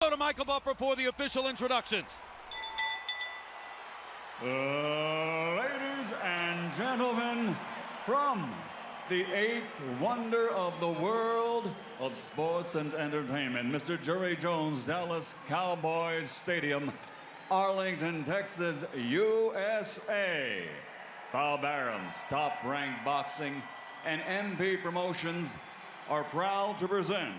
Go to Michael Buffer for the official introductions. Ladies and gentlemen, from the eighth wonder of the world of sports and entertainment, Mr. Jerry Jones, Dallas Cowboys Stadium, Arlington, Texas, USA. Bob Arum's Top Rank Boxing and MP Promotions are proud to present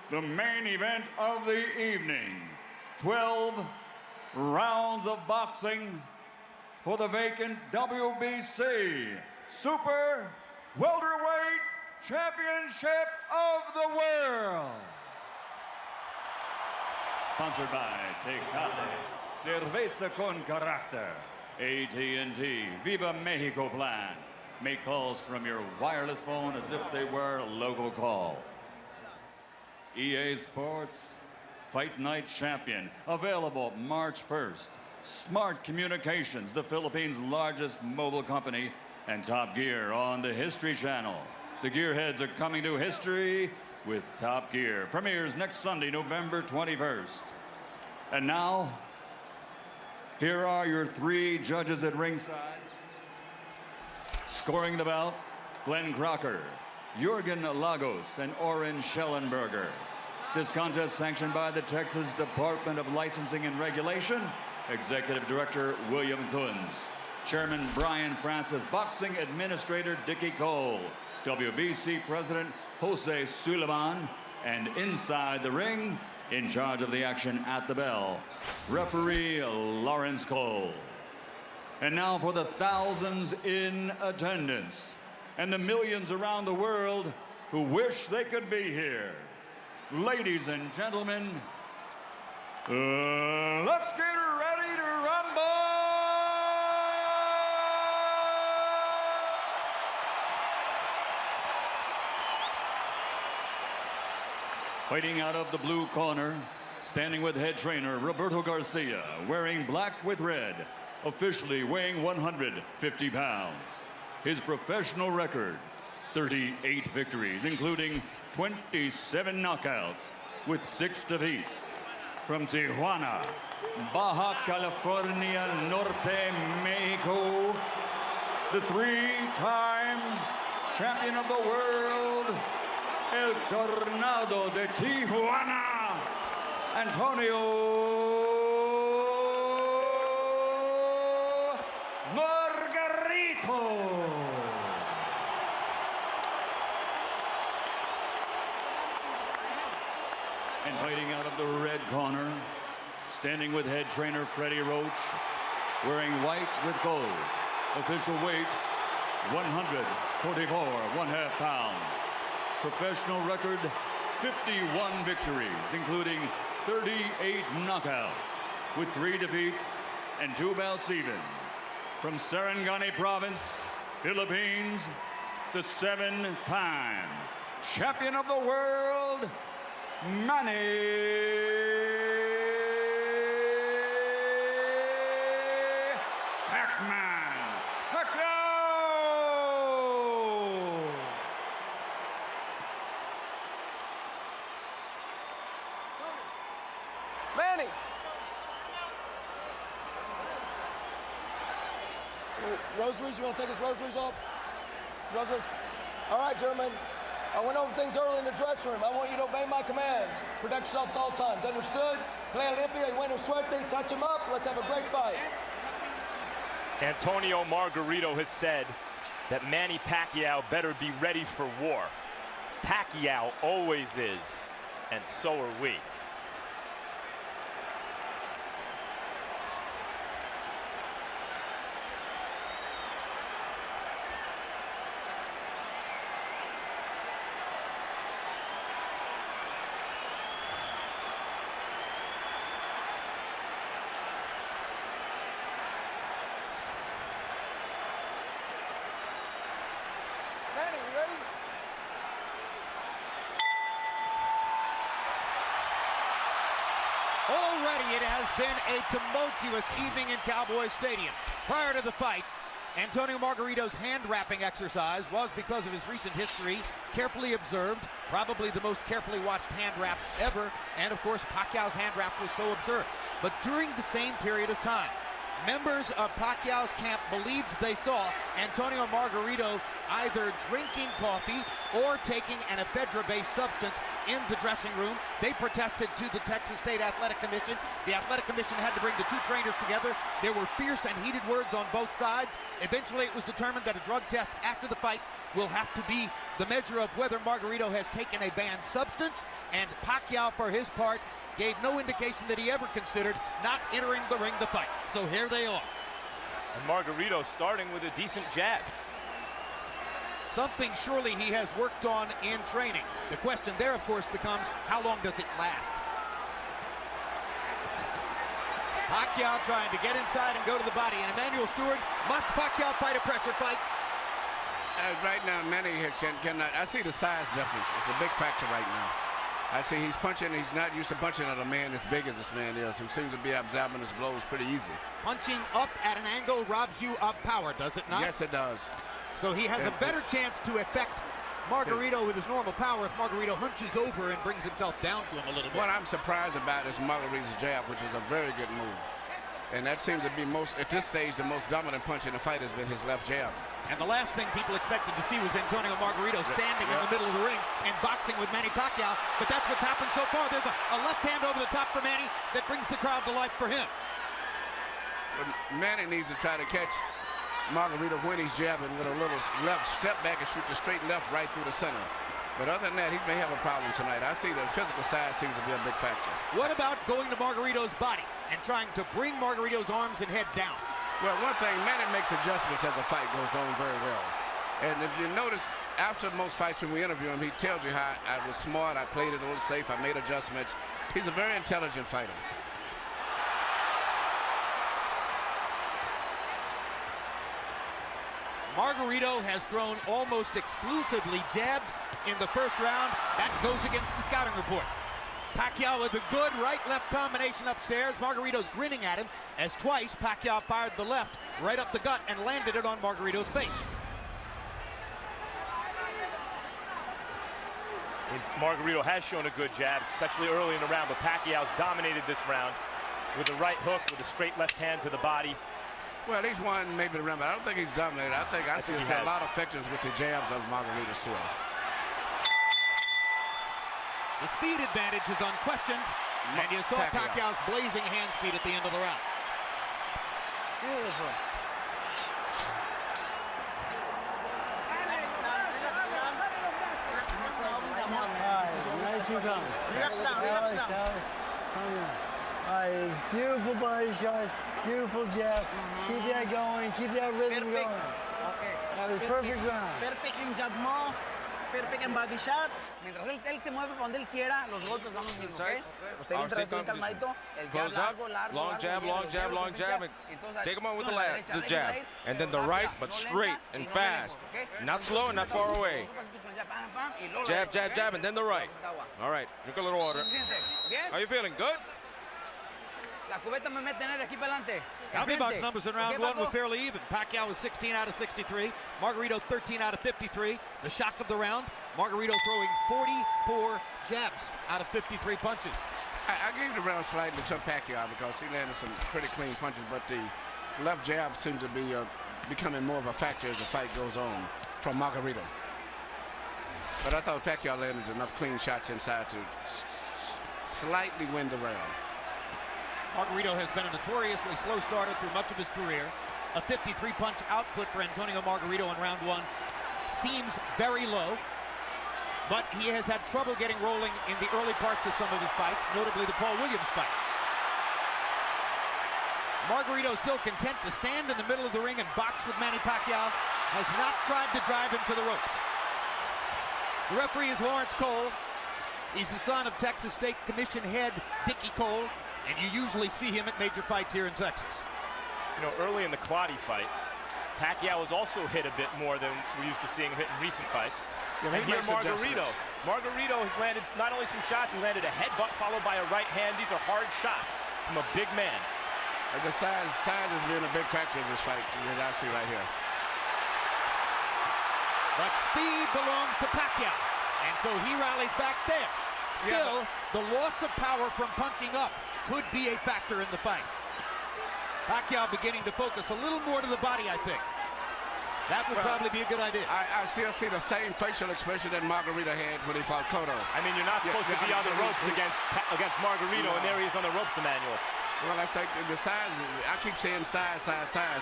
the main event of the evening. 12 rounds of boxing for the vacant WBC Super Welterweight Championship of the World. Sponsored by Tecate, Cerveza con Carácter, AT&T, Viva Mexico Plan. Make calls from your wireless phone as if they were local calls. EA Sports Fight Night Champion, available March 1st. Smart Communications, the Philippines' largest mobile company, and Top Gear on the History Channel. The Gearheads are coming to history with Top Gear. Premieres next Sunday, November 21st. And now, here are your three judges at ringside. Scoring the bout, Glenn Crocker, Jürgen Lagos, and Oren Schellenberger. This contest sanctioned by the Texas Department of Licensing and Regulation, Executive Director William Kunz, Chairman Brian Francis, Boxing Administrator Dickie Cole, WBC President Jose Suleiman, and inside the ring, in charge of the action at the bell, Referee Lawrence Cole. And now for the thousands in attendance and the millions around the world who wish they could be here. Ladies and gentlemen, let's get ready to rumble! Fighting out of the blue corner, standing with head trainer Roberto Garcia, wearing black with red, officially weighing 150 pounds. His professional record, 38 victories, including 27 knockouts with 6 defeats. From Tijuana, Baja California Norte, Mexico, the 3-time champion of the world, El Tornado de Tijuana, Antonio Margarito. And fighting out of the red corner, standing with head trainer Freddie Roach, wearing white with gold. Official weight, 144 1/2 pounds. Professional record, 51 victories, including 38 knockouts, with 3 defeats and 2 bouts even. From Sarangani Province, Philippines, the 7-time champion of the world, Manny Pacquiao! Manny! Rosaries, you want to take his rosaries off? Rosaries? All right, gentlemen. I went over things early in the dressing room. I want you to obey my commands. Protect yourselves all times. Understood? Play Olympia, you win a suerte, touch him up. Let's have a great fight. Antonio Margarito has said that Manny Pacquiao better be ready for war. Pacquiao always is, and so are we. Manny, you ready? Already it has been a tumultuous evening in Cowboy Stadium. Prior to the fight, Antonio Margarito's hand-wrapping exercise was because of his recent history, carefully observed, probably the most carefully watched hand wrap ever, and of course Pacquiao's hand wrap was so observed. But during the same period of time, members of Pacquiao's camp believed they saw Antonio Margarito either drinking coffee or taking an ephedra-based substance in the dressing room. They protested to the Texas State Athletic Commission. The Athletic Commission had to bring the two trainers together. There were fierce and heated words on both sides. Eventually, it was determined that a drug test after the fight will have to be the measure of whether Margarito has taken a banned substance, and Pacquiao, for his part, gave no indication that he ever considered not entering the ring to fight. So here they are. And Margarito starting with a decent jab. Something surely he has worked on in training. The question there, of course, becomes how long does it last? Pacquiao trying to get inside and go to the body. And Emmanuel Stewart, must Pacquiao fight a pressure fight? Right now, Manny cannot. I see the size difference. It's a big factor right now. I see he's punching. He's not used to punching at a man as big as this man is, who seems to be absorbing his blows pretty easy. Punching up at an angle robs you of power, does it not? Yes, it does. So he has a better chance to affect Margarito with his normal power if Margarito hunches over and brings himself down to him a little bit. What I'm surprised about is Margarito's jab, which is a very good move. And that seems to be at this stage, the most dominant punch in the fight has been his left jab. And the last thing people expected to see was Antonio Margarito standing in the middle of the ring and boxing with Manny Pacquiao. But that's what's happened so far. There's a left hand over the top for Manny that brings the crowd to life for him. But Manny needs to try to catch Margarito when he's jabbing with a little left step back and shoot the straight left right through the center. But other than that, he may have a problem tonight. I see the physical side seems to be a big factor. What about going to Margarito's body and trying to bring Margarito's arms and head down? Well, one thing, Manny makes adjustments as the fight goes on very well. And if you notice, after most fights when we interview him, he tells you how I was smart, I played it a little safe, I made adjustments. He's a very intelligent fighter. Margarito has thrown almost exclusively jabs in the first round. That goes against the scouting report. Pacquiao with a good right-left combination upstairs. Margarito's grinning at him as twice Pacquiao fired the left right up the gut and landed it on Margarito's face. Margarito has shown a good jab, especially early in the round, but Pacquiao's dominated this round with a right hook, with a straight left hand to the body. Well, he's won maybe the round, but I don't think he's dominated. I see a lot of effectiveness with the jabs of Margarito's too. The speed advantage is unquestioned, and you saw Pacquiao's blazing hand speed at the end of the round. Beautiful. Nice and calm. Relax now, relax now. All right, it's beautiful body shots, beautiful jab. Keep that going, keep that rhythm going. Okay. That was perfect round. Perfect in jab mo, perfect en body shot. Mientras él se mueve por donde él quiera, los golpes van los mismos, ¿ok? Usted bien calmadito, el jab largo, largo, long jab, long jab, and take him on with the jab. And then the right, but straight and fast. Not slow and not far away. Jab, jab, jab, and then the right. All right, drink a little water. How you feeling? Good? La cubeta me mete de aquí para adelante. Box numbers in round one were fairly even. Pacquiao was 16 out of 63. Margarito 13 out of 53. The shock of the round, Margarito throwing 44 jabs out of 53 punches. I gave the round slightly to Pacquiao because he landed some pretty clean punches, but the left jab seems to be becoming more of a factor as the fight goes on from Margarito. But I thought Pacquiao landed enough clean shots inside to slightly win the round. Margarito has been a notoriously slow starter through much of his career. A 53-punch output for Antonio Margarito in round one seems very low, but he has had trouble getting rolling in the early parts of some of his fights, notably the Paul Williams fight. Margarito still content to stand in the middle of the ring and box with Manny Pacquiao, has not tried to drive him to the ropes. The referee is Lawrence Cole. He's the son of Texas State Commission head Dickie Cole, and you usually see him at major fights here in Texas. You know, early in the Clottey fight, Pacquiao was also hit a bit more than we're used to seeing him hit in recent fights. Yeah, and here Margarito has landed not only some shots, he landed a headbutt followed by a right hand. These are hard shots from a big man. The size has been a big factor in this fight, as I see right here. But speed belongs to Pacquiao, and so he rallies back there. Still, the loss of power from punching up could be a factor in the fight. Pacquiao beginning to focus a little more to the body, I think. That would probably be a good idea. I still see the same facial expression that Margarito had when he fought Cotto. I mean, you're not supposed to be on the ropes against Margarito, and there he is on the ropes, Emmanuel. Well, I say the size, I keep saying size,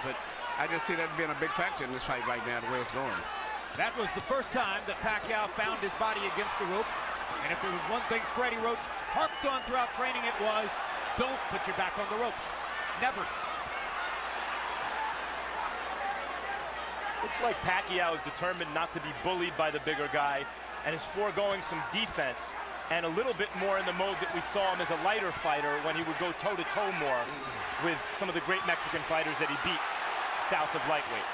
but I just see that being a big factor in this fight right now, the way it's going. That was the first time that Pacquiao found his body against the ropes. And if there was one thing Freddie Roach harped on throughout training, it was, don't put your back on the ropes. Never. Looks like Pacquiao is determined not to be bullied by the bigger guy and is foregoing some defense and a little bit more in the mode that we saw him as a lighter fighter when he would go toe-to-toe more with some of the great Mexican fighters that he beat south of lightweight.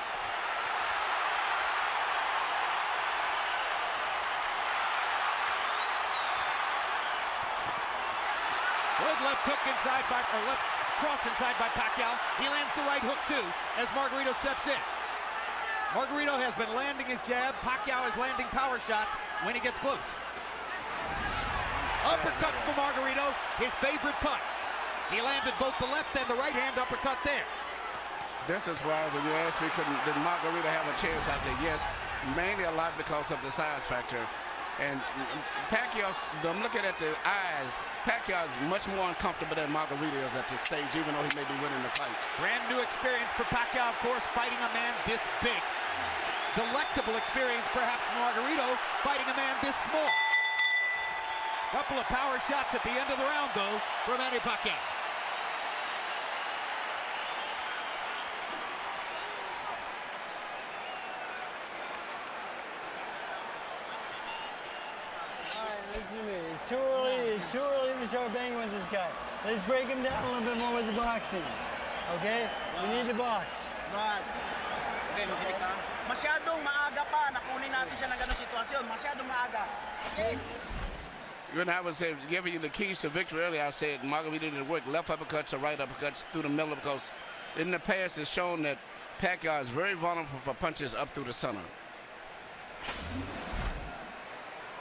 Good left hook inside by, or left cross inside by Pacquiao. He lands the right hook too as Margarito steps in. Margarito has been landing his jab. Pacquiao is landing power shots when he gets close. Uppercuts for Margarito, his favorite punch. He landed both the left and the right hand uppercut there. This is why when you asked me, did Margarito have a chance, I said yes, mainly a lot because of the size factor. And Pacquiao, I'm looking at the eyes, Pacquiao is much more uncomfortable than Margarito is at this stage, even though he may be winning the fight. Brand new experience for Pacquiao, of course, fighting a man this big. Delectable experience, perhaps, for Margarito, fighting a man this small. Couple of power shots at the end of the round, though, for Manny Pacquiao. Listen to me. It's too early. It's too early to start banging with this guy. Let's break him down a little bit more with the boxing. Okay? We need to box. Right. Masyadong maaga pa. Nakunin natin siya ng ganung sitwasyon. Masyadong maaga. Okay? When I was giving you the keys to victory earlier, I said Margarito didn't work left uppercuts or right uppercuts through the middle because in the past it's shown that Pacquiao is very vulnerable for punches up through the center.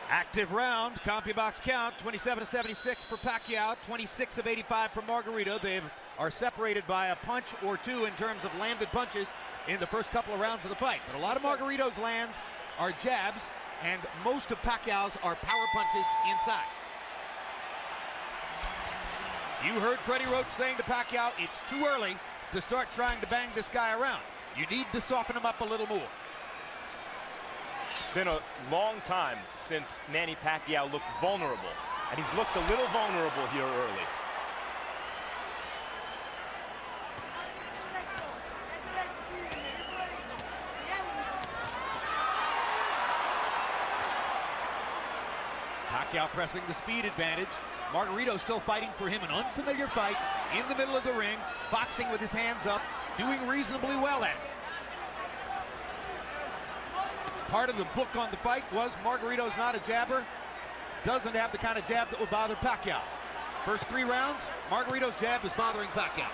Active round, CompuBox count, 27-76 for Pacquiao, 26 of 85 for Margarito. They are separated by a punch or two in terms of landed punches in the first couple of rounds of the fight. But a lot of Margarito's lands are jabs, and most of Pacquiao's are power punches inside. You heard Freddie Roach saying to Pacquiao, it's too early to start trying to bang this guy around. You need to soften him up a little more. It's been a long time since Manny Pacquiao looked vulnerable, and he's looked a little vulnerable here early. Pacquiao pressing the speed advantage. Margarito still fighting for him, an unfamiliar fight in the middle of the ring, boxing with his hands up, doing reasonably well at it. Part of the book on the fight was Margarito's not a jabber, doesn't have the kind of jab that will bother Pacquiao. First 3 rounds, Margarito's jab is bothering Pacquiao.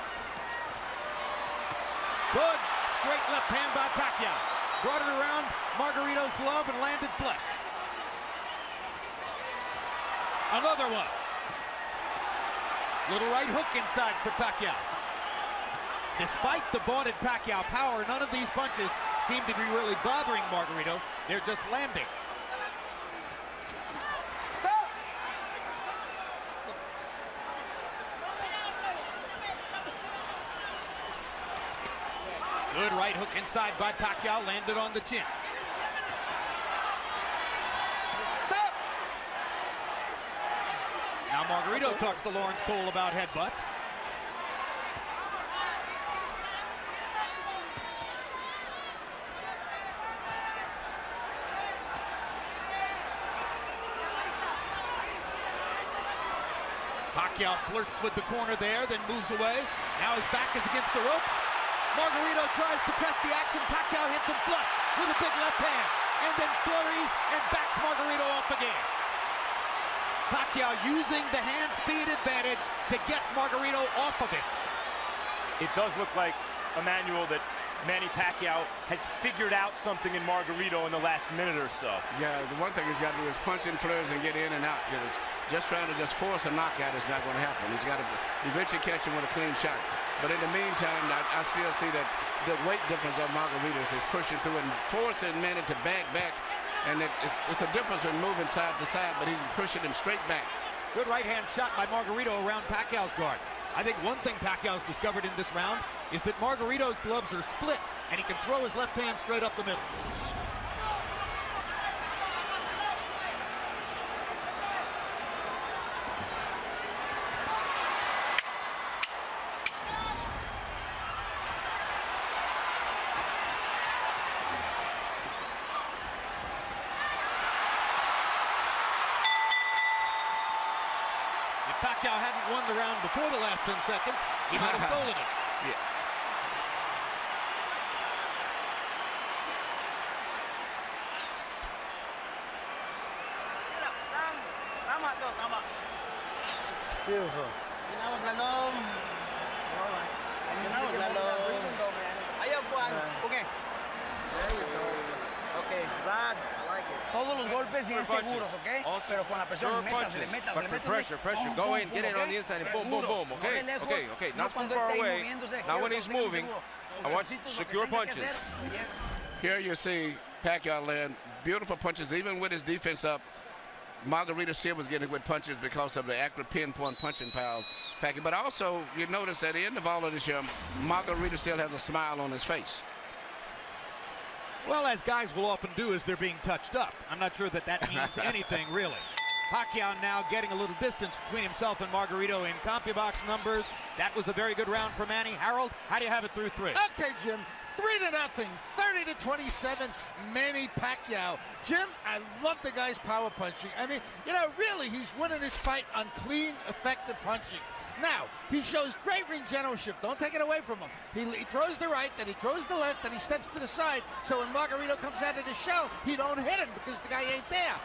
Good straight left hand by Pacquiao. Brought it around Margarito's glove and landed flush. Another one. Little right hook inside for Pacquiao. Despite the vaunted Pacquiao power, none of these punches seem to be really bothering Margarito. They're just landing. Good right hook inside by Pacquiao, landed on the chin. Now Margarito talks to Lawrence Cole about headbutts. Pacquiao flirts with the corner there, then moves away. Now his back is against the ropes. Margarito tries to press the action. Pacquiao hits him flush with a big left hand, and then flurries and backs Margarito off again. Pacquiao using the hand speed advantage to get Margarito off of it. It does look like, Emmanuel, that Manny Pacquiao has figured out something in Margarito in the last minute or so. Yeah, the one thing he's got to do is punch in flurries and get in and out. Because just trying to force a knockout is not going to happen. He's got to eventually catch him with a clean shot. But in the meantime, I still see that the weight difference of Margaritos is pushing through and forcing Manny to back. And it's a difference in moving side to side, but he's pushing him straight back. Good right-hand shot by Margarito around Pacquiao's guard. I think one thing Pacquiao's discovered in this round is that Margarito's gloves are split, and he can throw his left hand straight up the middle. Pacquiao hadn't won the round before the last 10 seconds, he might have stolen it. Yeah. Beautiful. Todos los golpes bien seguros, ¿ok? Pero con la presión, métasele. Pressure. Go in, get in on the inside, and boom, okay? Okay. Not from far away. Now when he's moving, I want secure punches. Here you see Pacquiao land beautiful punches, even with his defense up. Margarito still was getting good punches because of the accurate pinpoint punching power of Pacquiao. But also, you notice at the end of all of this here, Margarito still has a smile on his face. Well, as guys will often do as they're being touched up. I'm not sure that means anything, really. Pacquiao now getting a little distance between himself and Margarito in CompuBox numbers. That was a very good round for Manny. Harold, how do you have it through 3? Okay, Jim. 3-0, 30-27, Manny Pacquiao. Jim, I love the guy's power punching. I mean, really, he's winning this fight on clean, effective punching. Now, he shows great ring generalship. Don't take it away from him. He throws the right, then he throws the left, then he steps to the side. So when Margarito comes out of the show, he don't hit him because the guy ain't there.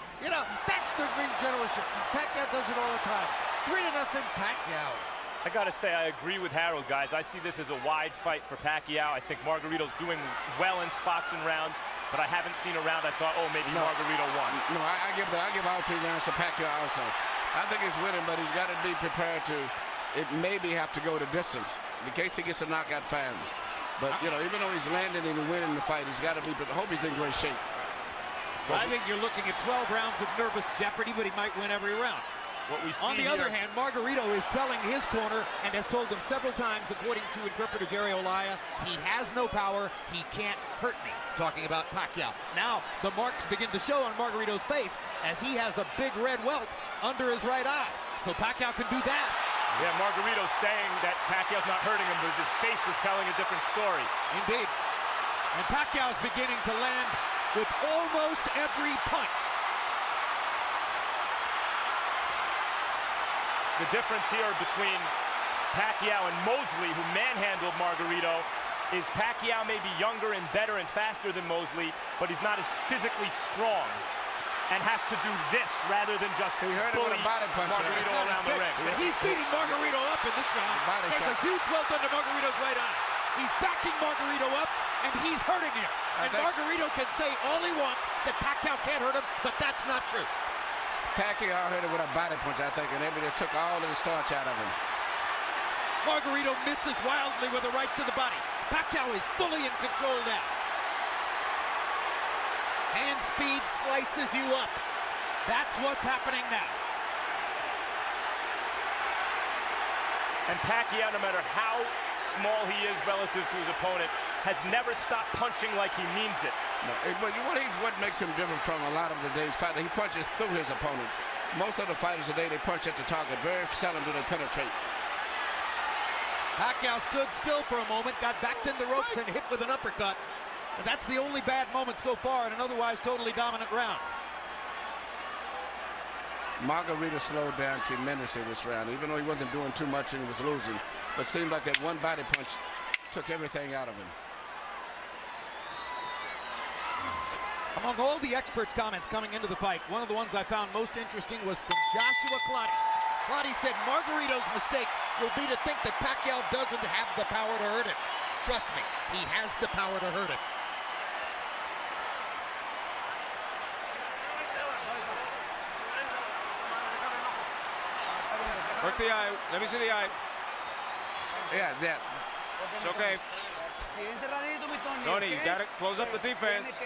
That's good ring generalship. Pacquiao does it all the time. 3-0, Pacquiao. I gotta say, I agree with Harold, guys. I see this as a wide fight for Pacquiao. I think Margarito's doing well in spots and rounds, but I haven't seen a round I thought, oh, maybe Margarito won. No, I give all 3 rounds to Pacquiao also. I think he's winning, but he's got to be prepared to maybe have to go the distance in case he gets a knockout fan. But, even though he's landing and winning the fight, he's got to be, I hope he's in great shape. I think you're looking at 12 rounds of nervous jeopardy, but he might win every round. On the other hand, Margarito is telling his corner and has told them several times, according to interpreter Jerry Olaya, he has no power, he can't hurt me. Talking about Pacquiao. Now, the marks begin to show on Margarito's face as he has a big red welt under his right eye. So Pacquiao can do that. Yeah, Margarito's saying that Pacquiao's not hurting him, but his face is telling a different story. Indeed. And Pacquiao's beginning to land with almost every punch. The difference here between Pacquiao and Mosley, who manhandled Margarito, is Pacquiao may be younger and better and faster than Mosley, but he's not as physically strong and has to do this rather than just bully Margarito around the ring. And he's beating Margarito up in this round. There's a huge welt under Margarito's right eye. He's backing Margarito up, and he's hurting him. And Margarito can say all he wants that Pacquiao can't hurt him, but that's not true. Pacquiao hurt him with a body punch, I think, and maybe they took all of the starch out of him. Margarito misses wildly with a right to the body. Pacquiao is fully in control now. Hand speed slices you up. That's what's happening now. And Pacquiao, no matter how small he is relative to his opponent, has never stopped punching like he means it. No, but what makes him different from a lot of today's fighters, he punches through his opponents. Most of the fighters today, they punch at the target. Very seldom do they penetrate. Pacquiao stood still for a moment, got backed in the ropes and hit with an uppercut. And that's the only bad moment so far in an otherwise totally dominant round. Margarito slowed down tremendously this round, even though he wasn't doing too much and he was losing. But it seemed like that one body punch took everything out of him. Among all the experts' comments coming into the fight, one of the ones I found most interesting was from Joshua Clottey. Clottey said Margarito's mistake will be to think that Pacquiao doesn't have the power to hurt him. Trust me, he has the power to hurt him. Work the eye. Let me see the eye. Yeah, yes. It's okay. Tony, you got to close up the defense.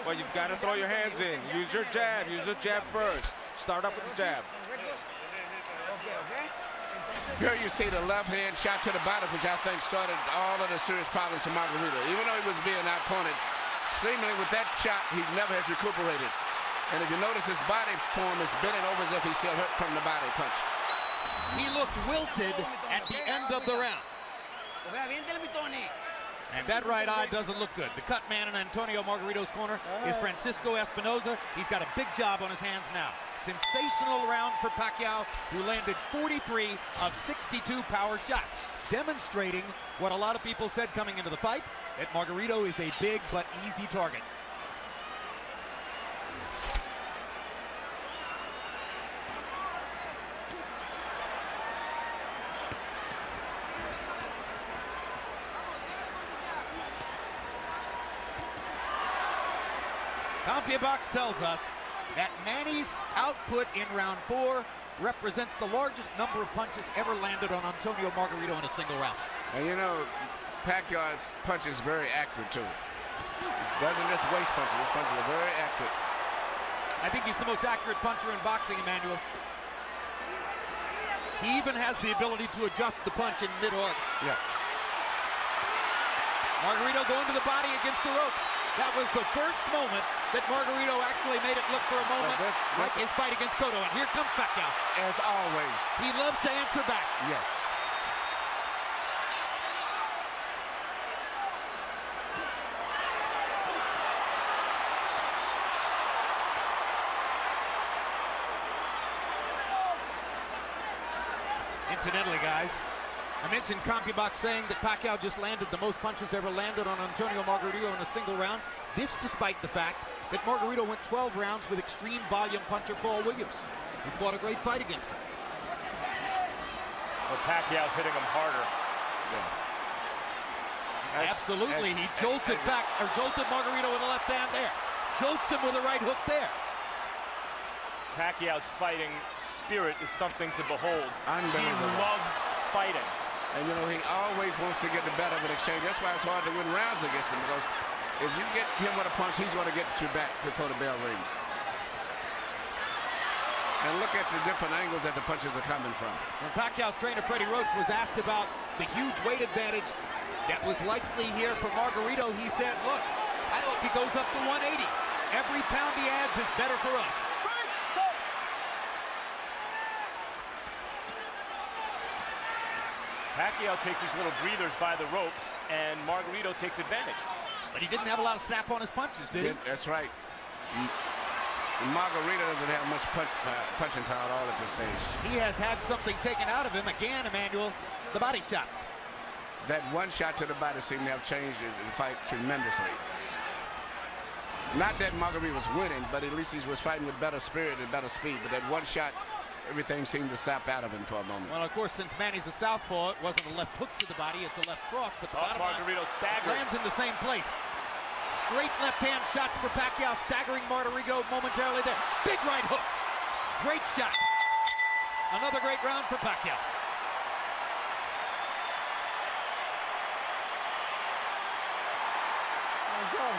Well, you've got to throw your hands in. Use your jab. Use the jab first. Start up with the jab. Here you see the left hand shot to the body, which I think started all of the serious problems for Margarito. Even though he was being outpointed, seemingly with that shot, he never has recuperated. And if you notice, his body form is bending over as if he's still hurt from the body punch. He looked wilted at the end of the round. And that right eye doesn't look good. The cut man in Antonio Margarito's corner is Francisco Espinoza. He's got a big job on his hands now. Sensational round for Pacquiao, who landed 43 of 62 power shots, demonstrating what a lot of people said coming into the fight, that Margarito is a big but easy target. CompuBox tells us that Manny's output in round 4 represents the largest number of punches ever landed on Antonio Margarito in a single round. And you know, Pacquiao punches very accurate too. He doesn't just waste punches. His punches are very accurate. I think he's the most accurate puncher in boxing, Emmanuel. He even has the ability to adjust the punch in mid-arc. Yeah. Margarito going to the body against the ropes. That was the first moment that Margarito actually made it look for a moment like his fight against Cotto. And here comes Pacquiao. As always. He loves to answer back. Yes. Incidentally, guys, I mentioned CompuBox saying that Pacquiao just landed the most punches ever landed on Antonio Margarito in a single round. This despite the fact that Margarito went 12 rounds with extreme volume puncher Paul Williams, who fought a great fight against him. Well, Pacquiao's hitting him harder. Yeah. Absolutely, he jolted Margarito with a left hand there. Jolts him with a right hook there. Pacquiao's fighting spirit is something to behold. He loves fighting. And you know, he always wants to get the better of an exchange. That's why it's hard to win rounds against him, because if you get him with a punch, he's going to get you back before the bell rings. And look at the different angles that the punches are coming from. When Pacquiao's trainer, Freddie Roach, was asked about the huge weight advantage that was likely here for Margarito, he said, look, I hope he goes up to 180. Every pound he adds is better for us. Pacquiao takes his little breathers by the ropes, and Margarito takes advantage. But he didn't have a lot of snap on his punches, did he? That's right. Margarito doesn't have much punching power at all at this stage. He has had something taken out of him again, Emmanuel, the body shots. That one shot to the body seemed to have changed the fight tremendously. Not that Margarito was winning, but at least he was fighting with better spirit and better speed. But that one shot, everything seemed to sap out of him for a moment. Well, of course, since Manny's a southpaw, it wasn't a left hook to the body, it's a left cross, but the bottom Margarito lands in the same place. Straight left-hand shots for Pacquiao, staggering Margarito momentarily there. Big right hook. Great shot. Another great round for Pacquiao.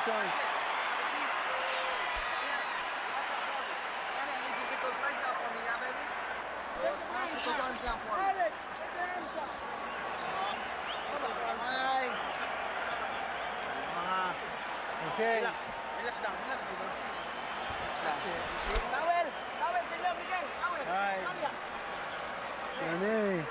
Sorry. Okay. Relax. Relax down. Relax down. That's it. Towel. Towel, señor Miguel. Towel. Manny.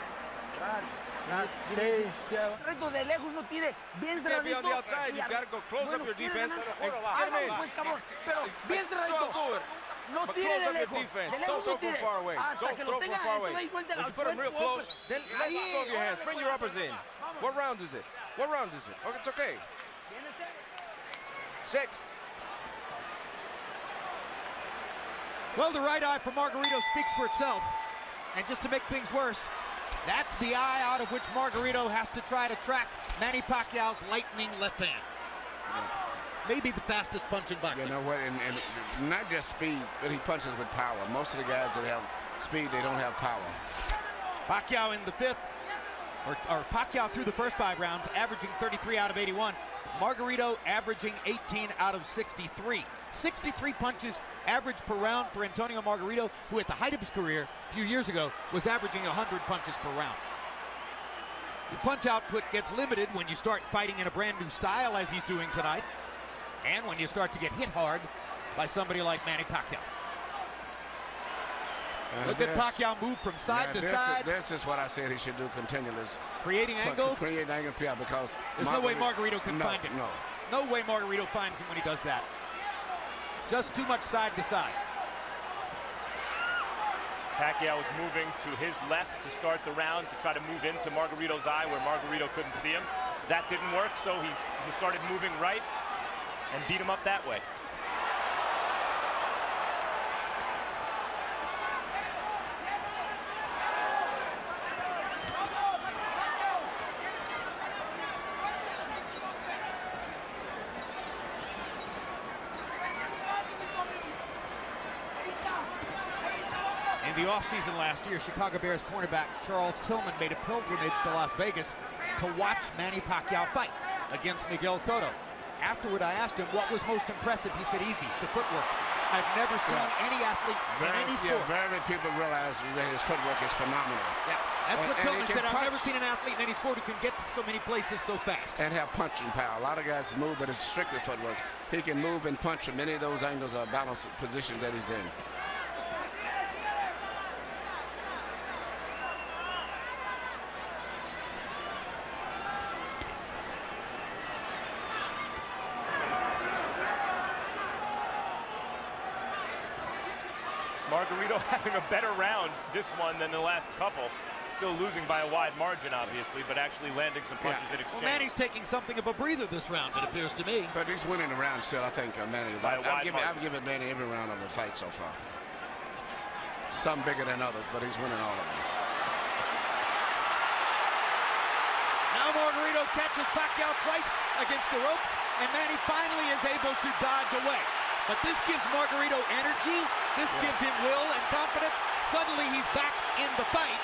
Reto de lejos no tire. Bien cerradito. Be on the outside. You've got to go close up your defense and get him in. Pues, cabrón. Pero bien cerradito. No But tire close de up your lejos. defense. De lejos Don't throw no from tire. far away. Hasta Don't que throw lo from tenga far away. ahí suelta When you put him real close, then let go of your hands. Bring your uppers in. What round is it? What round is it? Oh, it's okay. Sixth. Well, the right eye for Margarito speaks for itself. And just to make things worse, That's the eye out of which Margarito has to try to track Manny Pacquiao's lightning left hand. Maybe the fastest punch in boxing. You know what, and not just speed, but he punches with power. Most of the guys that have speed, they don't have power. Pacquiao in the fifth, or Pacquiao through the first 5 rounds, averaging 33 out of 81. Margarito averaging 18 out of 63. 63 punches average per round for Antonio Margarito, who at the height of his career a few years ago was averaging 100 punches per round. The punch output gets limited when you start fighting in a brand new style as he's doing tonight, and when you start to get hit hard by somebody like Manny Pacquiao. Look at Pacquiao move from side to side. This is what I said he should do continually. Creating angles? Creating angles, yeah, because there's no way Margarito can find him. No way Margarito finds him when he does that. Just too much side to side. Pacquiao was moving to his left to start the round to try to move into Margarito's eye where Margarito couldn't see him. That didn't work, so he started moving right and beat him up that way. In the offseason last year, Chicago Bears cornerback Charles Tillman made a pilgrimage to Las Vegas to watch Manny Pacquiao fight against Miguel Cotto. Afterward, I asked him what was most impressive. He said, easy, the footwork. I've never seen any athlete in any sport. Very people realize that his footwork is phenomenal. Yeah, that's what Tillman said. I've never seen an athlete in any sport who can get to so many places so fast. And have punching power. A lot of guys move, but it's strictly footwork. He can move and punch from any of those angles or balanced positions that he's in. Margarito having a better round this one than the last couple. Still losing by a wide margin, obviously, but actually landing some punches in exchange. Well, Manny's taking something of a breather this round, it appears to me. But he's winning the round still, I think, Manny. I've given Manny every round of the fight so far. Some bigger than others, but he's winning all of them. Now Margarito catches Pacquiao twice against the ropes, and Manny finally is able to dodge away. But this gives Margarito energy, this gives him will and confidence. Suddenly he's back in the fight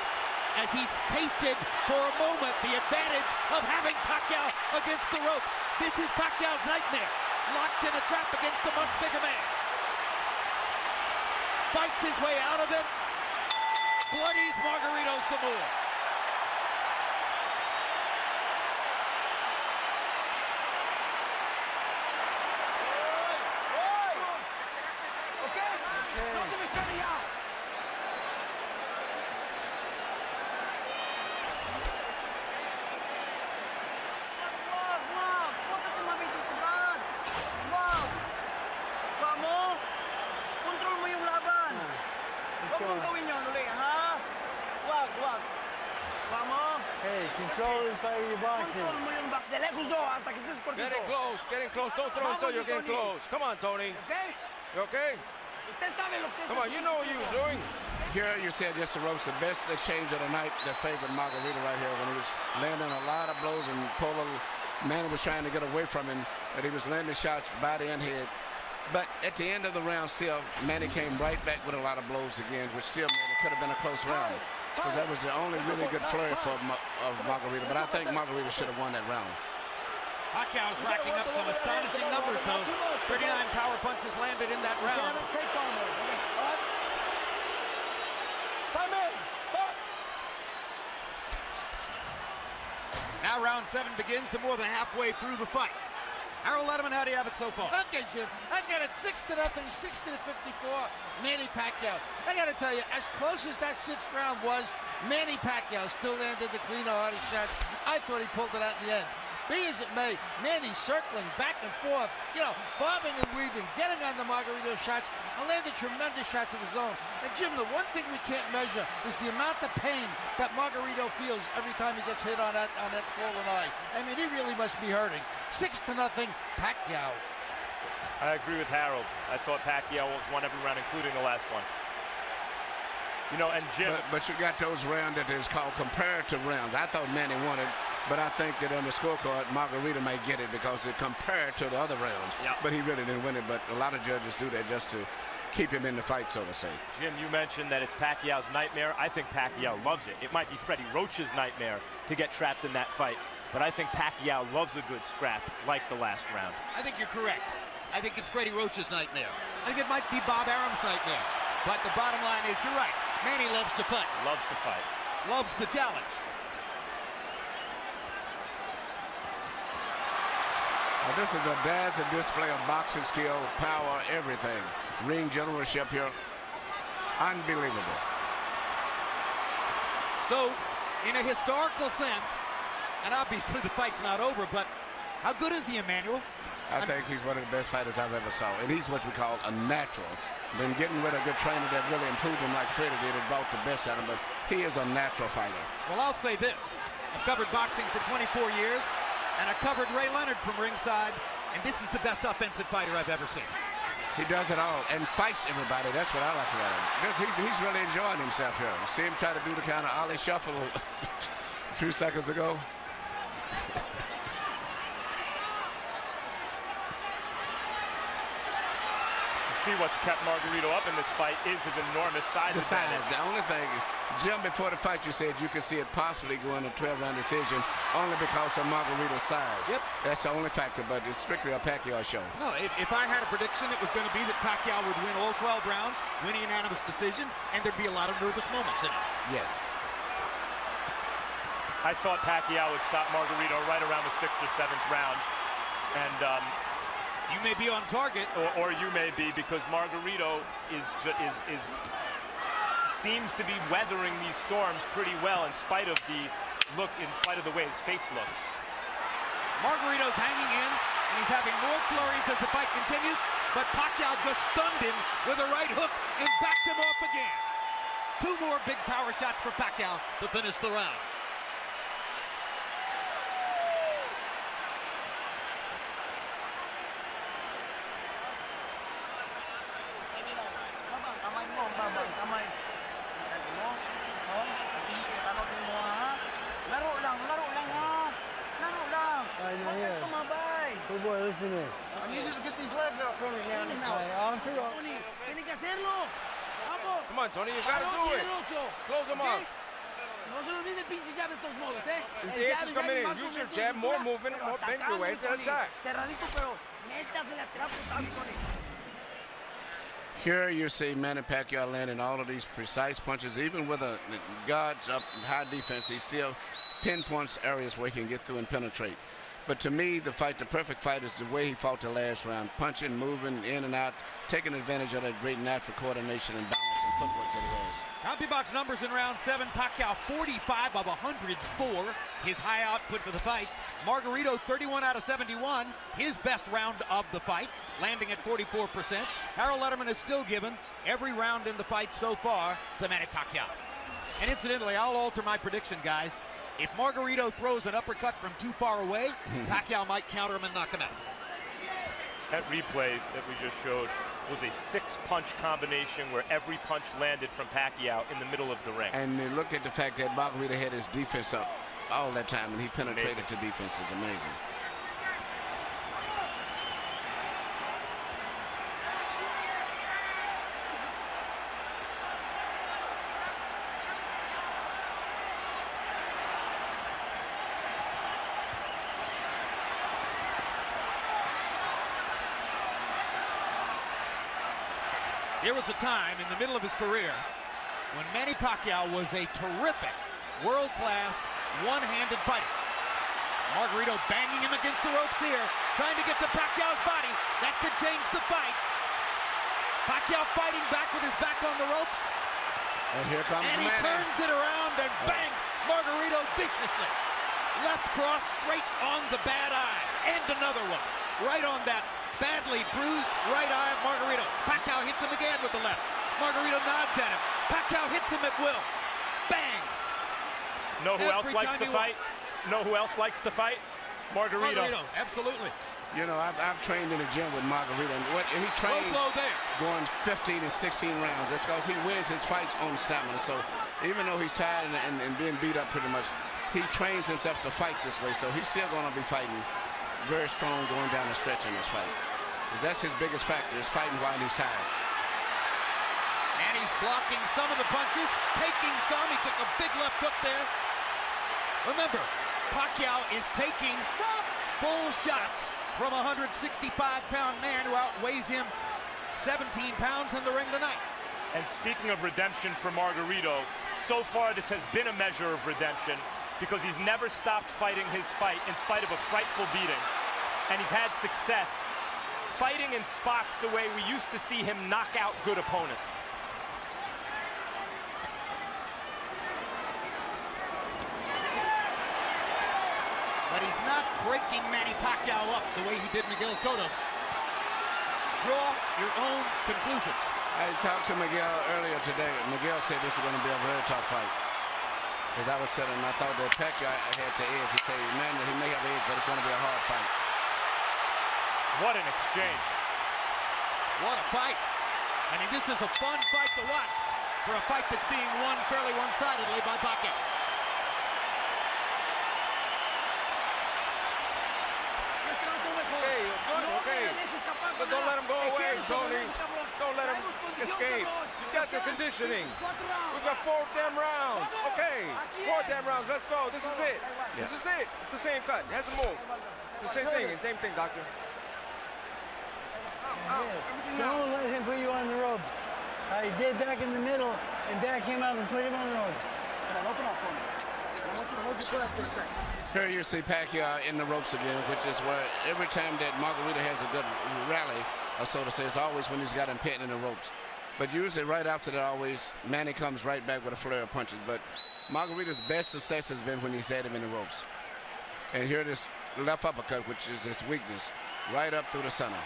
as he's tasted for a moment the advantage of having Pacquiao against the ropes. This is Pacquiao's nightmare, locked in a trap against a much bigger man. Fights his way out of it, bloodies Margarito some more. Hey, control this fight with your boxing. Getting close. Don't throw until you're getting close. Come on, Tony. You okay? Come on, you know what you're doing. Here you said just the ropes, the best exchange of the night that favored Margarito right here when he was landing a lot of blows and Manny was trying to get away from him, but he was landing shots body and head. But at the end of the round still, Manny came right back with a lot of blows again, which still made it could have been a close round. Because that was the only really good flurry for Margarito. But I think Margarito should have won that round. Pacquiao's racking up some astonishing numbers, though. 39 power punches landed in that round. Time in, box. Now round 7 begins, the more than halfway through the fight. Harold Letterman, how do you have it so far? Okay, Jim. I've got it 6-0, 60-54, Manny Pacquiao. I got to tell you, as close as that 6th round was, Manny Pacquiao still landed the cleaner, hardest shots. I thought he pulled it out in the end. Be as it may, Manny circling back and forth, bobbing and weaving, getting on the Margarito shots, and landed tremendous shots of his own. And Jim, the one thing we can't measure is the amount of pain that Margarito feels every time he gets hit on that swollen eye. I mean, he really must be hurting. 6-0, Pacquiao. I agree with Harold. I thought Pacquiao won every round, including the last one. You know, and Jim. But you got those rounds that is called comparative rounds. I thought Manny won it, but I think that on the scorecard, Margarito might get it because it compared to the other rounds. Yep. But he really didn't win it. But a lot of judges do that just to keep him in the fight, so to say. Jim, you mentioned that it's Pacquiao's nightmare. I think Pacquiao loves it. It might be Freddie Roach's nightmare to get trapped in that fight, but I think Pacquiao loves a good scrap like the last round. I think you're correct. I think it's Freddie Roach's nightmare. I think it might be Bob Arum's nightmare. But the bottom line is, you're right. Manny loves to fight. Loves to fight. Loves the challenge. Well, this is a dazzling display of boxing skill, power, everything. Ring generalship here. Unbelievable. So, in a historical sense, and obviously the fight's not over, but how good is he, Emmanuel? I think he's one of the best fighters I've ever saw. And he's what we call a natural. Been getting with a good trainer that really improved him like Freddie did and brought the best out of him, but he is a natural fighter. Well, I'll say this. I've covered boxing for 24 years, and I covered Ray Leonard from ringside, and this is the best offensive fighter I've ever seen. He does it all and fights everybody. That's what I like about him. He's really enjoying himself here. See him try to do the kind of Ollie shuffle a few seconds ago. See what's kept Margarito up in this fight is his enormous size. The size. The only thing, Jim, before the fight you said you could see it possibly going a 12-round decision only because of Margarito's size. Yep. That's the only factor, but it's strictly a Pacquiao show. No, if I had a prediction, it was going to be that Pacquiao would win all 12 rounds, win a unanimous decision, and there'd be a lot of nervous moments in it. Yes. I thought Pacquiao would stop Margarito right around the 6th or 7th round. And you may be on target, or you may be, because Margarito seems to be weathering these storms pretty well in spite of the way his face looks. Margarito's hanging in, and he's having more flurries as the fight continues, but Pacquiao just stunned him with a right hook and backed him off again. 2 more big power shots for Pacquiao to finish the round. Good boy, listen in. I need you to get these legs out from me, man. Come on, Tony, you gotta do it. Close them up. It's the eighth coming in. Use your jab, more movement, more bend your waist, and attack. Here you see Manny Pacquiao landing all of these precise punches. Even with a guards up high defense, he still pinpoints areas where he can get through and penetrate. But to me, the perfect fight is the way he fought the last round. Punching, moving in and out, taking advantage of that great natural coordination and balance and footwork that he has. CompuBox numbers in round 7. Pacquiao 45 of 104, his high output for the fight. Margarito 31 out of 71, his best round of the fight, landing at 44%. Harold Letterman is still given every round in the fight so far to Manny Pacquiao. And incidentally, I'll alter my prediction, guys. If Margarito throws an uppercut from too far away, Pacquiao might counter him and knock him out. That replay that we just showed was a 6-punch combination where every punch landed from Pacquiao in the middle of the ring. And look at the fact that Margarito had his defense up all that time, and he penetrated to defense. Is amazing. There was a time in the middle of his career when Manny Pacquiao was a terrific, world-class, one-handed fighter. Margarito banging him against the ropes here, trying to get to Pacquiao's body. That could change the fight. Pacquiao fighting back with his back on the ropes. And here comes Manny. And he turns it around and bangs Margarito viciously. Left cross straight on the bad eye. And another one. Right on that badly bruised right eye of Margarito. Pacquiao hits him again with the left. Margarito nods at him. Pacquiao hits him at will. Bang! Know who else likes to fight? Know who else likes to fight? Margarito. Absolutely. You know, I've trained in the gym with Margarito, and what he trains going 15 and 16 rounds. That's because he wins his fights on stamina. So even though he's tired and being beat up pretty much, he trains himself to fight this way. So he's still going to be fighting very strong going down the stretch in this fight. Because that's his biggest factor, is fighting while he's tired. And he's blocking some of the punches, taking some. He took a big left hook there. Remember, Pacquiao is taking full shots from a 165-pound man who outweighs him 17 pounds in the ring tonight. And speaking of redemption for Margarito, so far this has been a measure of redemption because he's never stopped fighting his fight in spite of a frightful beating. And he's had success fighting in spots the way we used to see him knock out good opponents. But he's not breaking Manny Pacquiao up the way he did Miguel Cotto. Draw your own conclusions. I talked to Miguel earlier today. Miguel said this was going to be a very tough fight. As I was saying, I thought that Pacquiao had to edge. He said, man, he may have edge, but it's going to be a hard fight. What an exchange. What a fight. I mean, this is a fun fight to watch for a fight that's being won fairly one-sidedly by Pacquiao. Okay. So don't let him go away, Tony. Don't let him escape. You got the conditioning. We've got 4 damn rounds. Okay, 4 damn rounds. Let's go. This is it. This is it. It's the same cut. It hasn't moved. It's the same thing. Same thing, doctor. Don't let him put you on the ropes. Get back in the middle and back him up and put him on the ropes. Come on, open up for me. I want you to hold your breath for a second. Here you see Pacquiao in the ropes again, which is where every time that Margarito has a good rally, or so to say, it's always when he's got him pinned in the ropes. But usually right after that, always, Manny comes right back with a flurry of punches. But Margarito's best success has been when he's had him in the ropes. And here this left uppercut, which is his weakness, right up through the center.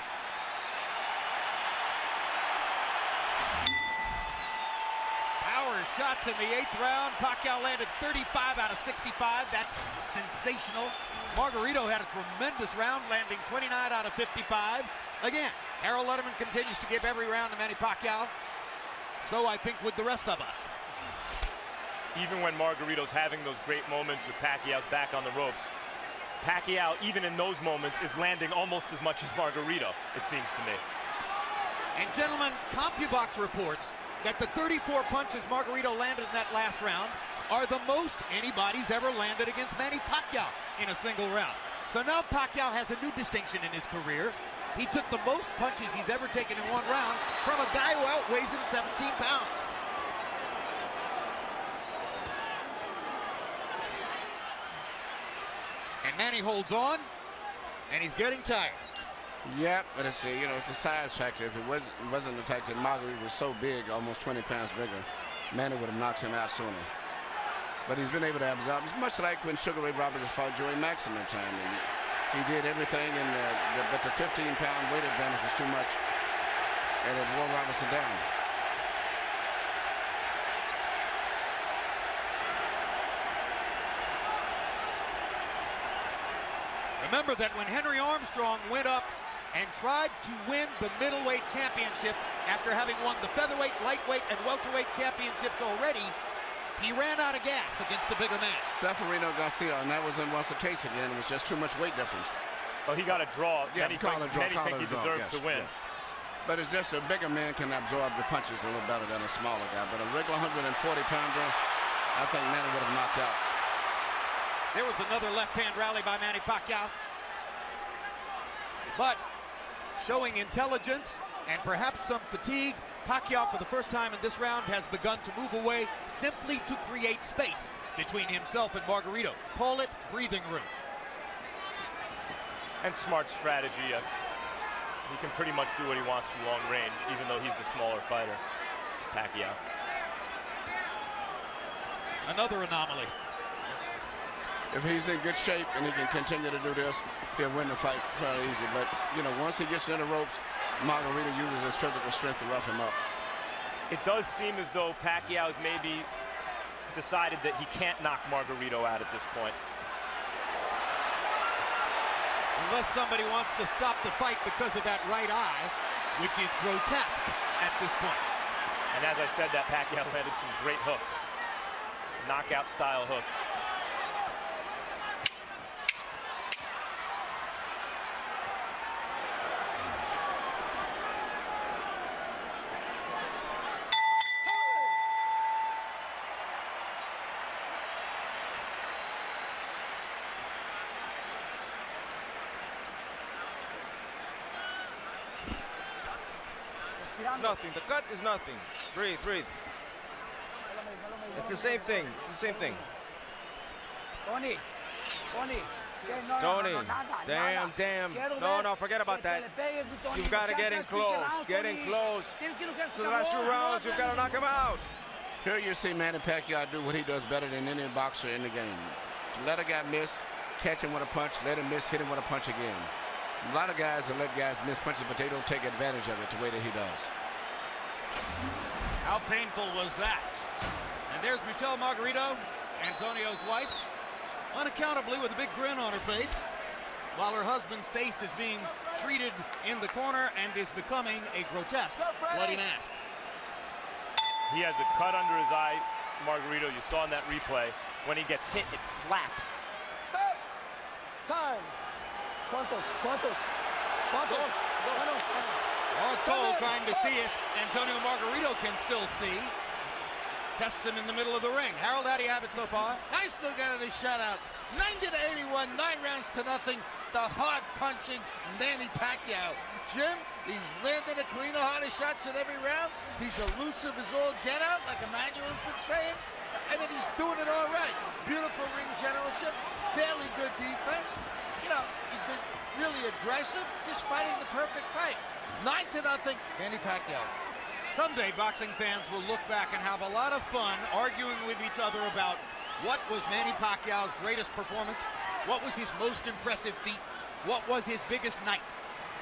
Shots in the 8th round. Pacquiao landed 35 out of 65. That's sensational. Margarito had a tremendous round, landing 29 out of 55. Again, Harold Letterman continues to give every round to Manny Pacquiao. So I think with the rest of us. Even when Margarito's having those great moments with Pacquiao's back on the ropes, Pacquiao, even in those moments, is landing almost as much as Margarito, it seems to me. And gentlemen, CompuBox reports that the 34 punches Margarito landed in that last round are the most anybody's ever landed against Manny Pacquiao in a single round. So now Pacquiao has a new distinction in his career. He took the most punches he's ever taken in one round from a guy who outweighs him 17 pounds. And Manny holds on, and he's getting tired. Yep, but it's a size factor. If it wasn't the fact that Margarito was so big, almost 20 pounds bigger, Manny would have knocked him out sooner. But he's been able to absorb. It's much like when Sugar Ray Roberts fought Joey Maximum time. He did everything, but the 15-pound weight advantage was too much, and it wore Robertson down. Remember that when Henry Armstrong went up and tried to win the middleweight championship after having won the featherweight, lightweight, and welterweight championships already, he ran out of gas against a bigger man. Seferino Garcia, and that wasn't once the case again. It was just too much weight difference. Well, he got a draw. Yeah, Many think he deserves to win. Yes. But it's just a bigger man can absorb the punches a little better than a smaller guy. But a regular 140-pounder, I think Manny would have knocked out. There was another left-hand rally by Manny Pacquiao. But showing intelligence and perhaps some fatigue, Pacquiao for the first time in this round has begun to move away simply to create space between himself and Margarito. Call it breathing room. And smart strategy. He can pretty much do what he wants from long range, even though he's the smaller fighter, Pacquiao. Another anomaly. If he's in good shape and he can continue to do this, he'll win the fight fairly easy. But, once he gets in the ropes, Margarito uses his physical strength to rough him up. It does seem as though Pacquiao's maybe decided that he can't knock Margarito out at this point. Unless somebody wants to stop the fight because of that right eye, which is grotesque at this point. And as I said, that Pacquiao landed some great hooks. Knockout-style hooks. Nothing. The cut is nothing. Breathe, breathe. It's the same thing. It's the same thing. Tony. Damn. No, forget about that. You've got to get in close. Get in close. So the last 2 rounds, you've got to knock him out. Here you see Manny Pacquiao do what he does better than any boxer in the game. Let a guy miss, catch him with a punch, let him miss, hit him with a punch again. A lot of guys will let guys miss punches, but they don't take advantage of it the way that he does. How painful was that? And there's Michelle Margarito, Antonio's wife, unaccountably with a big grin on her face, while her husband's face is being treated in the corner and is becoming a grotesque bloody mask. He has a cut under his eye, Margarito. You saw in that replay. When he gets hit, it flaps. Stop. Time. ¿Cuántos? Lawrence Cole trying to see if Antonio Margarito can still see. Tests him in the middle of the ring. Harold, how do you have it so far? I still got it a shutout. 90-81, 9 rounds to nothing. The hard-punching Manny Pacquiao. Jim, he's landing a cleaner, harder shots in every round. He's elusive as all get out, like Emmanuel's been saying. I mean, he's doing it all right. Beautiful ring generalship, fairly good defense. You know, he's been really aggressive, just fighting the perfect fight. 9-0, Manny Pacquiao. Someday, boxing fans will look back and have a lot of fun arguing with each other about what was Manny Pacquiao's greatest performance, what was his most impressive feat, what was his biggest night.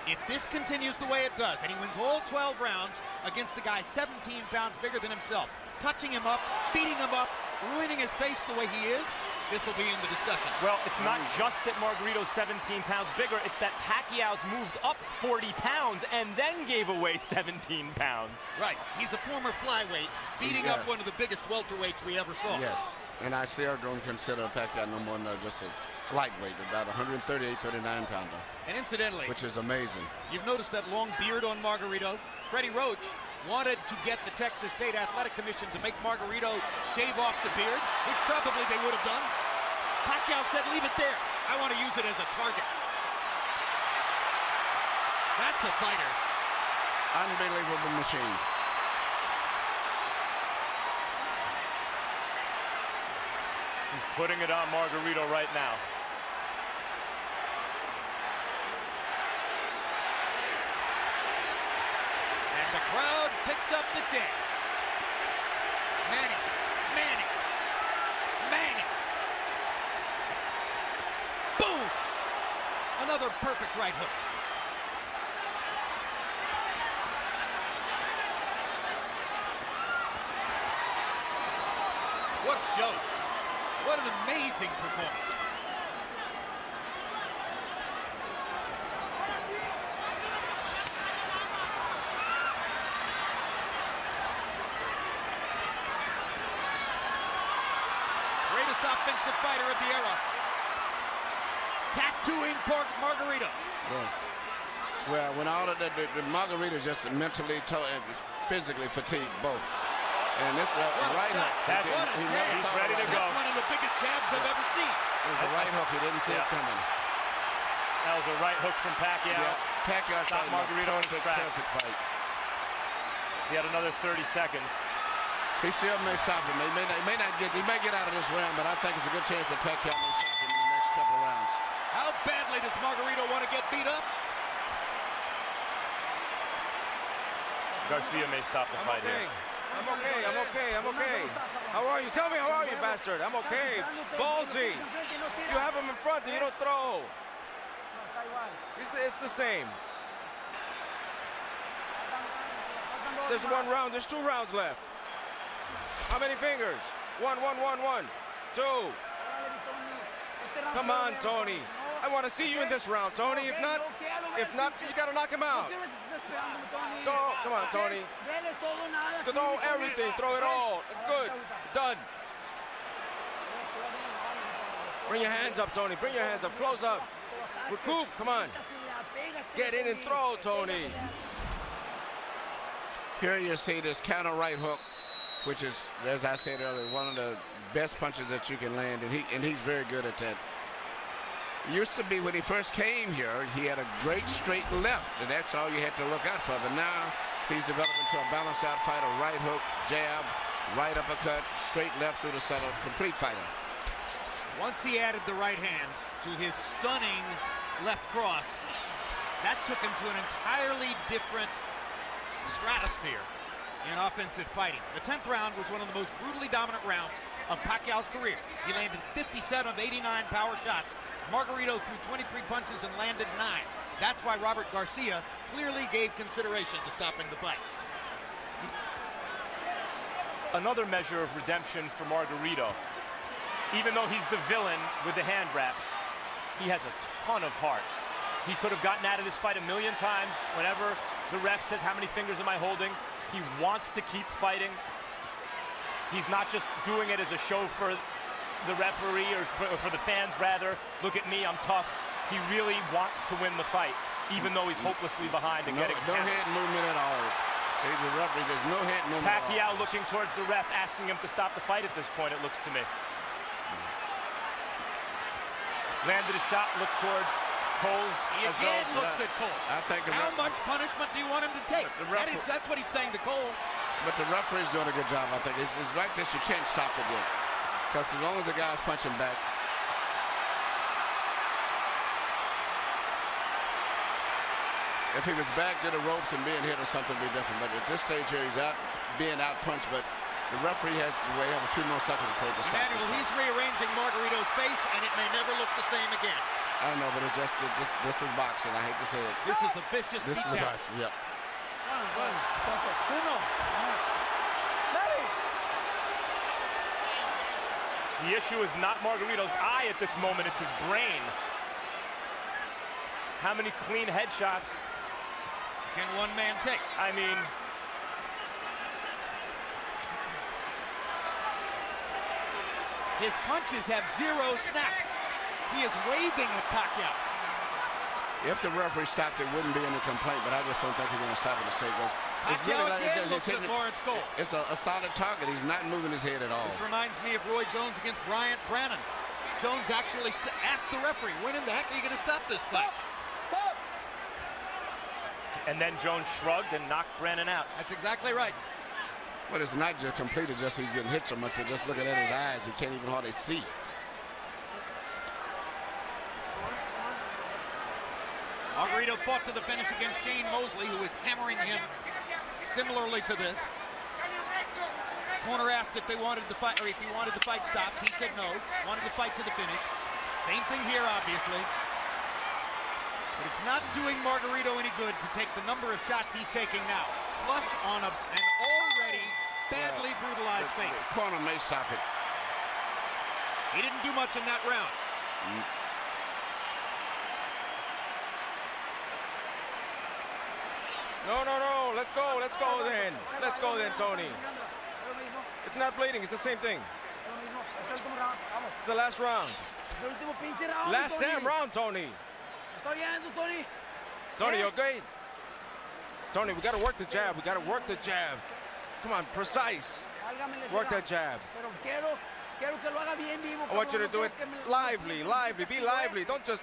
If this continues the way it does, and he wins all 12 rounds against a guy 17 pounds bigger than himself, touching him up, beating him up, ruining his face the way he is, this will be in the discussion. Well, it's not just that Margarito's 17 pounds bigger, it's that Pacquiao's moved up 40 pounds and then gave away 17 pounds. Right, he's a former flyweight, beating up one of the biggest welterweights we ever saw. Yes, and I still don't consider Pacquiao no more than just a lightweight, about 138, 39-pounder. And incidentally, which is amazing. You've noticed that long beard on Margarito. Freddie Roach wanted to get the Texas State Athletic Commission to make Margarito shave off the beard, which probably they would have done. Pacquiao said, leave it there. I want to use it as a target. That's a fighter. Unbelievable machine. He's putting it on Margarito right now. The crowd picks up the chant. Manny. Boom! Another perfect right hook. What a show. What an amazing performance. Offensive fighter of the era. Tattooing Margarito. Well, when all of the Margarito just mentally and physically fatigued both. And this right hook. He's ready to go. That's one of the biggest jabs I've ever seen. It was a right hook. He didn't see it coming. That was a right hook from Pacquiao. Yeah, Pacquiao stopped Margarito in his tracks. Perfect fight. He had another 30 seconds. He still may stop him. He may get out of this round, but I think it's a good chance that Pacquiao may stop him in the next couple of rounds. How badly does Margarito want to get beat up? Garcia may stop the fight here. I'm okay. How are you? Tell me, how are you, bastard? I'm okay. Ballsy. You have him in front, you don't throw. It's the same. There's 1 round, there's 2 rounds left. How many fingers? 1, 1, 1, 1, 2. Come on, Tony. I want to see you in this round, Tony. If not, you got to knock him out. Come on, Tony. Throw everything. Throw it all. Good. Done. Bring your hands up, Tony. Bring your hands up. Close up. Recoup. Come on. Get in and throw, Tony. Here you see this counter right hook, which is, as I said earlier, one of the best punches that you can land, and he's very good at that. Used to be when he first came here, he had a great straight left, and that's all you had to look out for. But now he's developed into a balanced out fighter, right hook, jab, right uppercut, straight left through the center, complete fighter. Once he added the right hand to his stunning left cross, that took him to an entirely different stratosphere in offensive fighting. The 10th round was one of the most brutally dominant rounds of Pacquiao's career. He landed 57 of 89 power shots. Margarito threw 23 punches and landed 9. That's why Robert Garcia clearly gave consideration to stopping the fight. Another measure of redemption for Margarito. Even though he's the villain with the hand wraps, he has a ton of heart. He could have gotten out of this fight a million times. Whenever the ref says, how many fingers am I holding? He wants to keep fighting. He's not just doing it as a show for the referee or for the fans, rather. Look at me, I'm tough. He really wants to win the fight, even though he's hopelessly behind and getting no head movement at all. The referee, there's no head movement. Pacquiao looking towards the ref, asking him to stop the fight at this point, it looks to me. Landed a shot, looked towards Cole's. He again looks at Cole. I think how much punishment do you want him to take? That's what he's saying to Cole. But the referee's doing a good job, I think. It's right that you can't stop it yet. Because as long as the guy's punching back. If he was back to the ropes and being hit or something, it'd be different. But at this stage here, he's out being out-punched. But the referee has to have a few more seconds before he can stop. Emmanuel, he's rearranging Margarito's face, and it may never look the same again. I know, but it's just this is boxing. I hate to say it. This is a vicious This is boxing, yep. The issue is not Margarito's eye at this moment, it's his brain. How many clean headshots can one man take? I mean, his punches have zero snap. He is waving at Pacquiao. If the referee stopped, it wouldn't be any complaint, but I just don't think he's going to stop it. Pacquiao again looks at Lawrence Cole. It's a solid target. He's not moving his head at all. This reminds me of Roy Jones against Bryant Brannon. Jones actually asked the referee, when in the heck are you going to stop this fight? Stop! And then Jones shrugged and knocked Brannon out. That's exactly right. But it's not just completed, just he's getting hit so much, but just looking at his eyes, he can't even hardly see. Margarito fought to the finish against Shane Mosley, who was hammering him similarly to this. Corner asked if they wanted the fight, or if he wanted the fight stopped. He said no, wanted the fight to the finish. Same thing here, obviously. But it's not doing Margarito any good to take the number of shots he's taking now. Flush on an already badly brutalized face. The corner may stop it. He didn't do much in that round. No, let's go then. Let's go then, Tony. It's not bleeding, it's the same thing. It's the last round. Last damn round, Tony. Tony, you okay? Tony, we gotta work the jab, Come on, precise. Work that jab. I want you to do it lively, be lively. Don't just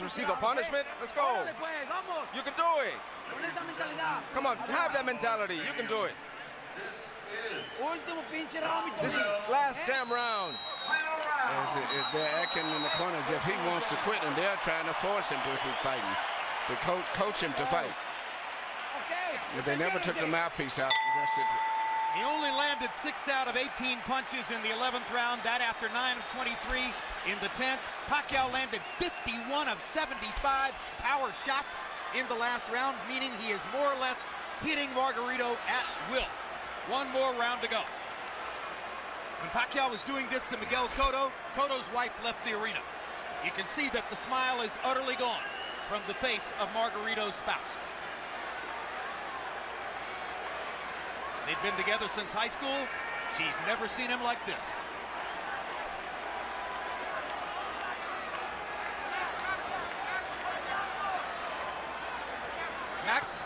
receive the punishment. Let's go. You can do it. Come on, have that mentality. You can do it. This is last damn round. If they're acting in the corner as if he wants to quit, and they're trying to force him to keep fighting, to coach him to fight. If they never took the mouthpiece out, he only landed 6 out of 18 punches in the 11th round. That after 9 of 23 in the 10th. Pacquiao landed 51 of 75 power shots in the last round, meaning he is more or less hitting Margarito at will. One more round to go. When Pacquiao was doing this to Miguel Cotto, Cotto's wife left the arena. You can see that the smile is utterly gone from the face of Margarito's spouse. They've been together since high school. She's never seen him like this. Max,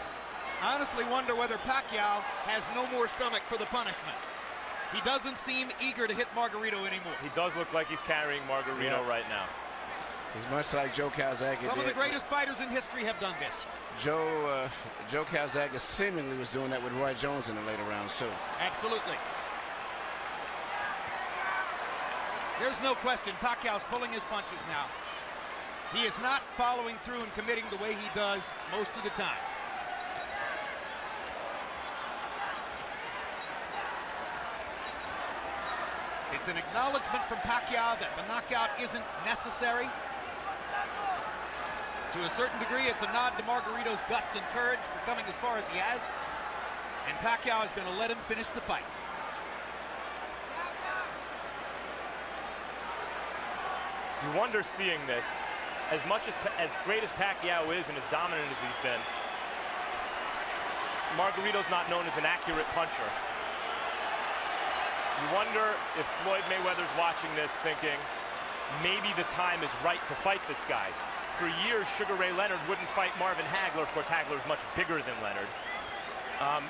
I honestly wonder whether Pacquiao has no more stomach for the punishment. He doesn't seem eager to hit Margarito anymore. He does look like he's carrying Margarito right now. He's much like Joe Calzaghe. Some of the greatest fighters in history have done this. Joe Calzaghe seemingly was doing that with Roy Jones in the later rounds, too. Absolutely. There's no question Pacquiao's pulling his punches now. He is not following through and committing the way he does most of the time. It's an acknowledgement from Pacquiao that the knockout isn't necessary. To a certain degree, it's a nod to Margarito's guts and courage for coming as far as he has. And Pacquiao is going to let him finish the fight. You wonder seeing this, as great as Pacquiao is and as dominant as he's been, Margarito's not known as an accurate puncher. You wonder if Floyd Mayweather's watching this thinking, maybe the time is right to fight this guy. For years, Sugar Ray Leonard wouldn't fight Marvin Hagler. Of course, Hagler's much bigger than Leonard.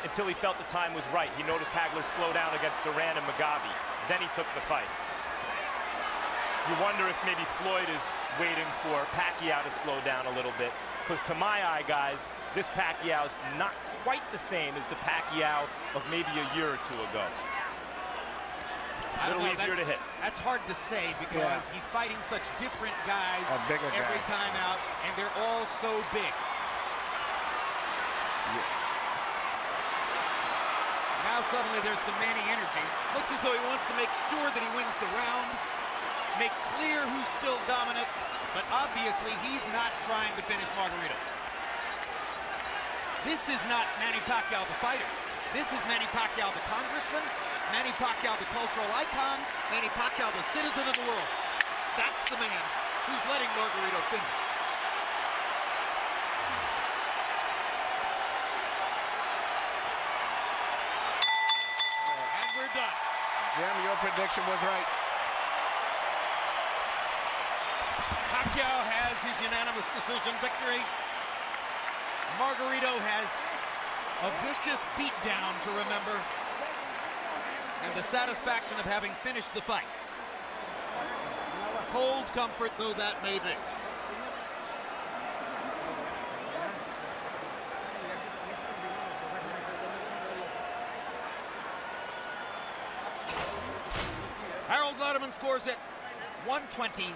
Until he felt the time was right. He noticed Hagler slow down against Duran and Mugabe. Then he took the fight. You wonder if maybe Floyd is waiting for Pacquiao to slow down a little bit. Because to my eye, guys, this Pacquiao's not quite the same as the Pacquiao of maybe a year or two ago. A little easier to hit. That's hard to say because he's fighting such different guys every time out, and they're all so big. Now suddenly there's some Manny energy. Looks as though he wants to make sure that he wins the round, make clear who's still dominant, but obviously he's not trying to finish Margarito. This is not Manny Pacquiao the fighter. This is Manny Pacquiao the congressman, Manny Pacquiao the cultural icon, Manny Pacquiao the citizen of the world. That's the man who's letting Margarito finish. And we're done. Jim, your prediction was right. Pacquiao has his unanimous decision victory. Margarito has a vicious beatdown to remember, and the satisfaction of having finished the fight. Cold comfort though that may be. Harold Lederman scores it 120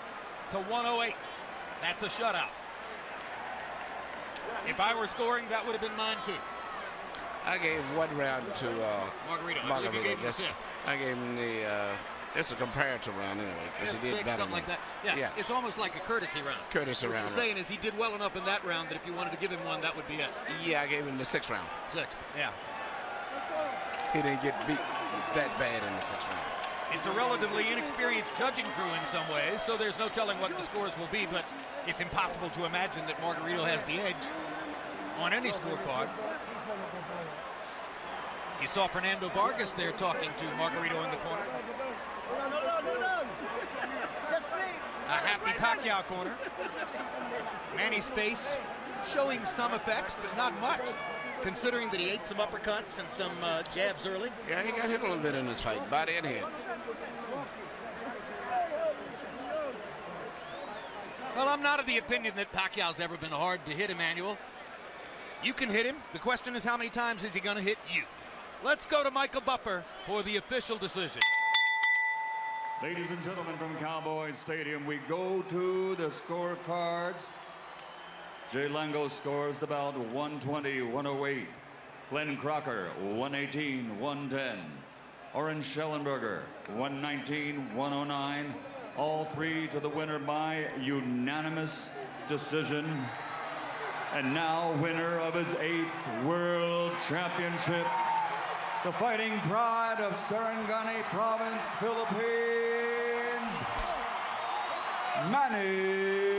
to 108. That's a shutout. If I were scoring, that would have been mine too. I gave one round to Margarito. I gave him the it's a comparative round anyway, because he did better. Something like that. Yeah, it's almost like a courtesy round. Courtesy round. What you're saying is he did well enough in that round that if you wanted to give him one, that would be it. Yeah, I gave him the 6th round. 6th, yeah. He didn't get beat that bad in the 6th round. It's a relatively inexperienced judging crew in some ways, so there's no telling what the scores will be, but it's impossible to imagine that Margarito has the edge on any scorecard. You saw Fernando Vargas there talking to Margarito in the corner. A happy Pacquiao corner. Manny's face showing some effects, but not much, considering that he ate some uppercuts and some jabs early. Yeah, he got hit a little bit in this fight, body and head. Well, I'm not of the opinion that Pacquiao's ever been hard to hit, Emmanuel. You can hit him. The question is, how many times is he going to hit you? Let's go to Michael Buffer for the official decision. Ladies and gentlemen from Cowboys Stadium, we go to the scorecards. Jay Lango scores the bout 120-108. Glenn Crocker 118-110. Oren Schellenberger 119-109. All three to the winner by unanimous decision. And now winner of his 8th World Championship, the fighting pride of Sarangani Province, Philippines, Manny.